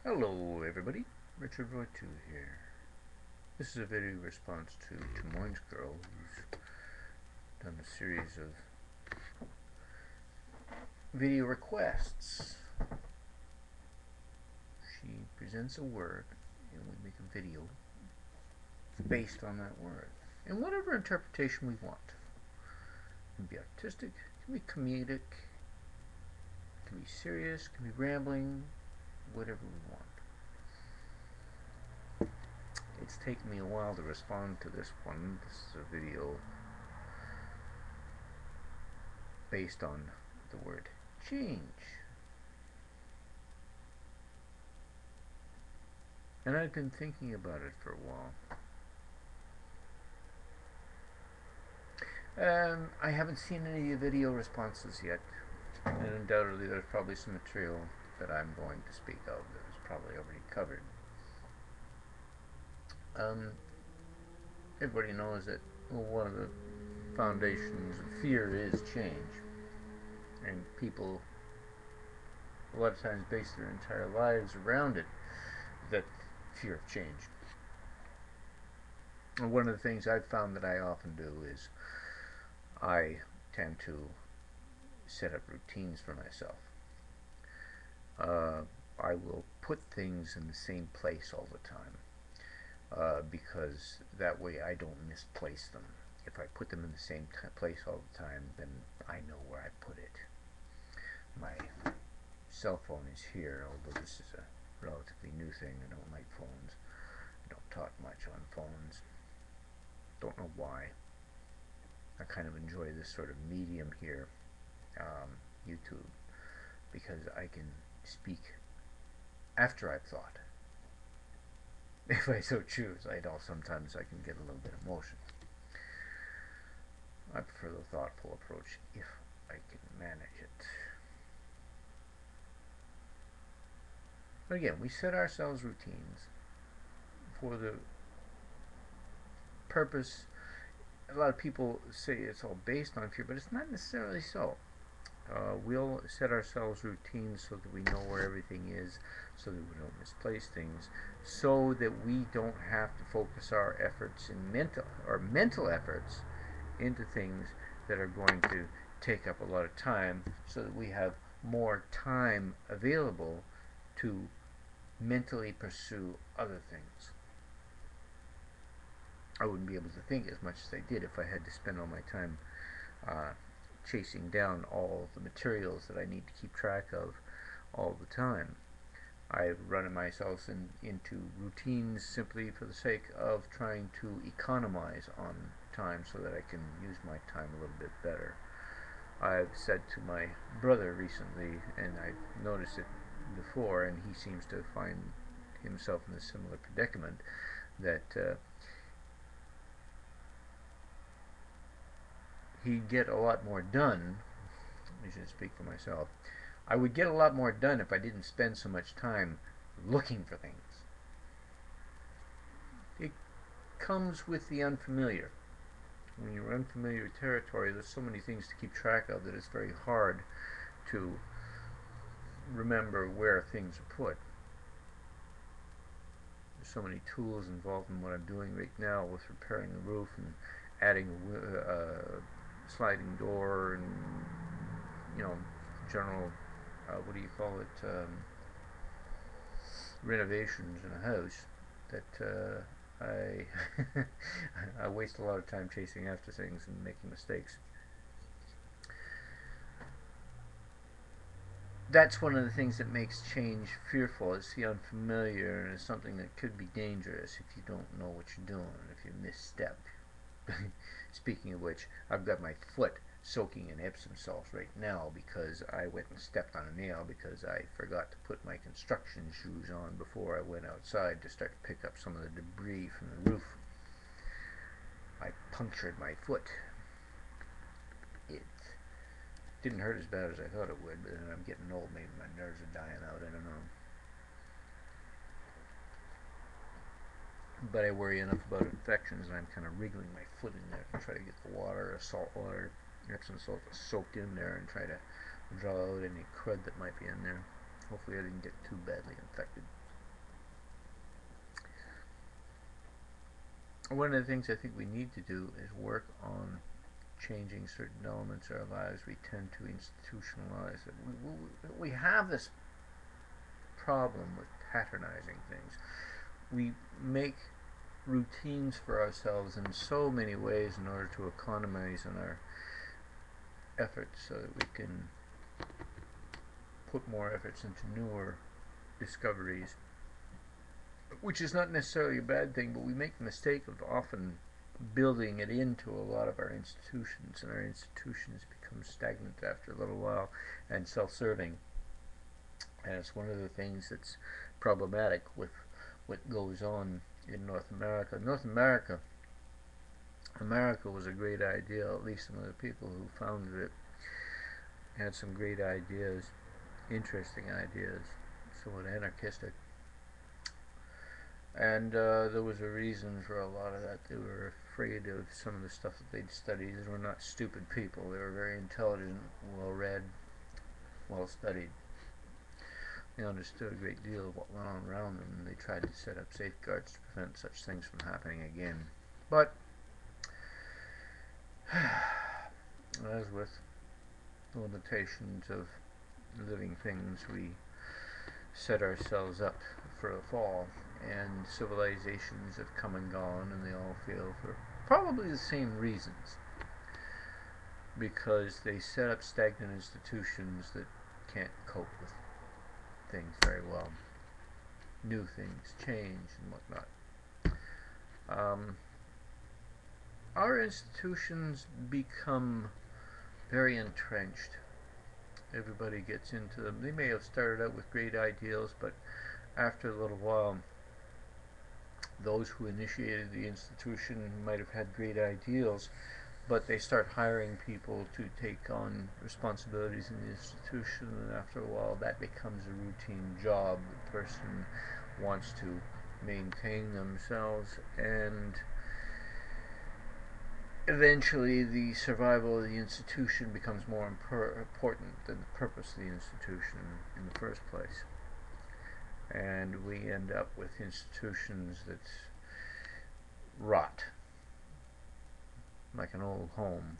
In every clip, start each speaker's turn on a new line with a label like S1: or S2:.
S1: Hello everybody, Richard Roy 2 here. This is a video response to Moines Girl, who's done a series of video requests. She presents a word and we make a video based on that word. And whatever interpretation we want. It can be artistic, it can be comedic, it can be serious, it can be rambling, whatever we want. It's taken me a while to respond to this one. This is a video based on the word change. And I've been thinking about it for a while. I haven't seen any video responses yet, and undoubtedly there's probably some material that I'm going to speak of that is probably already covered. Everybody knows that one of the foundations of fear is change, and people a lot of times base their entire lives around it, that fear of change. And one of the things I've found that I often do is I tend to set up routines for myself. I will put things in the same place all the time, because that way I don't misplace them. If I put them in the same place all the time, then I know where I put it. My cell phone is here, although this is a relatively new thing. I don't like phones. I don't talk much on phones. Don't know why. I kind of enjoy this sort of medium here, YouTube, because I can speak after I've thought. If I so choose. I know sometimes I can get a little bit emotional. I prefer the thoughtful approach if I can manage it. But again, we set ourselves routines for the purpose. A lot of people say it's all based on fear, but it's not necessarily so. We'll set ourselves routines so that we know where everything is, so that we don't misplace things, so that we don't have to focus our efforts in mental efforts into things that are going to take up a lot of time, so that we have more time available to mentally pursue other things. I wouldn't be able to think as much as I did if I had to spend all my time chasing down all the materials that I need to keep track of all the time. I've run myself into routines simply for the sake of trying to economize on time so that I can use my time a little bit better. I've said to my brother recently, and I've noticed it before, and he seems to find himself in a similar predicament, that he'd get a lot more done. I should speak for myself. I would get a lot more done if I didn't spend so much time looking for things. It comes with the unfamiliar. When you're in unfamiliar territory, there's so many things to keep track of that it's very hard to remember where things are put. There's so many tools involved in what I'm doing right now with repairing the roof and adding a sliding door and, general, what do you call it, renovations in a house, that I I waste a lot of time chasing after things and making mistakes. That's one of the things that makes change fearful. It's the unfamiliar, and it's something that could be dangerous if you don't know what you're doing, if you misstep. Speaking of which, I've got my foot soaking in Epsom salt right now because I went and stepped on a nail because I forgot to put my construction shoes on before I went outside to start to pick up some of the debris from the roof. I punctured my foot. It didn't hurt as bad as I thought it would, but then I'm getting old. Maybe my nerves are dying out. I don't know. But I worry enough about infections, and I'm kind of wriggling my foot in there to try to get the water, salt water, Epsom salt soaked in there, and try to draw out any crud that might be in there. Hopefully I didn't get too badly infected. one of the things I think we need to do is work on changing certain elements of our lives. We tend to institutionalize it. We have this problem with patronizing things. We make routines for ourselves in so many ways in order to economize on our efforts so that we can put more efforts into newer discoveries, which is not necessarily a bad thing, but we make the mistake of often building it into a lot of our institutions, and our institutions become stagnant after a little while and self-serving. And it's one of the things that's problematic with what goes on in North America. America was a great idea. At least some of the people who founded it had some great ideas, interesting ideas, somewhat anarchistic. And there was a reason for a lot of that. They were afraid of some of the stuff that they'd studied. They were not stupid people. They were very intelligent, well read, well studied. They understood a great deal of what went on around them, and they tried to set up safeguards to prevent such things from happening again. But, as with the limitations of living things, we set ourselves up for a fall, and civilizations have come and gone, and they all fail for probably the same reasons, because they set up stagnant institutions that can't cope with things very well. New things change and whatnot. Our institutions become very entrenched. Everybody gets into them. They may have started out with great ideals, but after a little while, those who initiated the institution might have had great ideals, but they start hiring people to take on responsibilities in the institution, and after a while that becomes a routine job. The person wants to maintain themselves, and eventually the survival of the institution becomes more important than the purpose of the institution in the first place. And we end up with institutions that rot like an old home.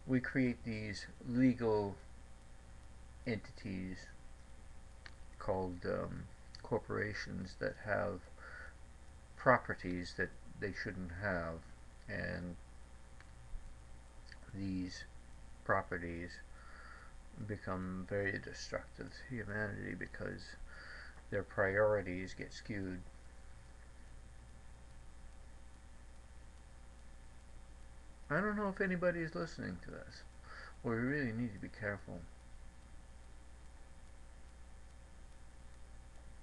S1: We create these legal entities called corporations that have properties that they shouldn't have, and these properties become very destructive to humanity because their priorities get skewed. I don't know if anybody is listening to this. We really need to be careful.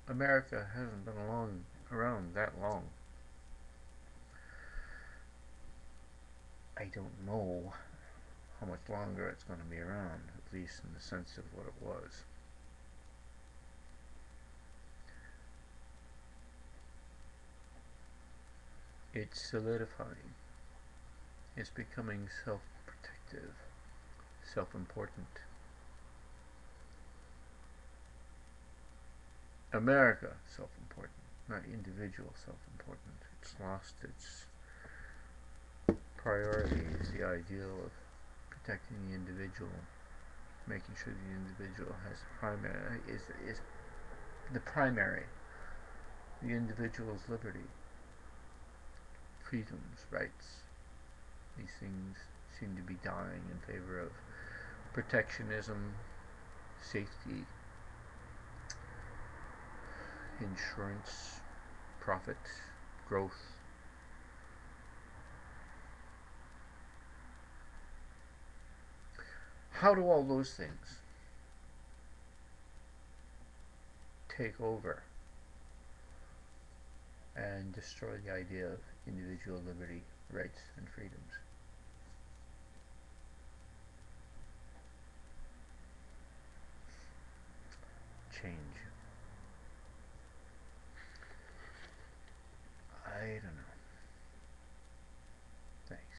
S1: America hasn't been around that long. I don't know how much longer it's going to be around, at least in the sense of what it was. It's solidifying. It's becoming self-protective, self-important. America, self-important, not individual self-important. It's lost its priorities, the ideal of protecting the individual, making sure the individual has is the primary, the individual's liberty, freedoms, rights. These things seem to be dying in favor of protectionism, safety, insurance, profit, growth. How do all those things take over and destroy the idea of individual liberty, rights, and freedoms?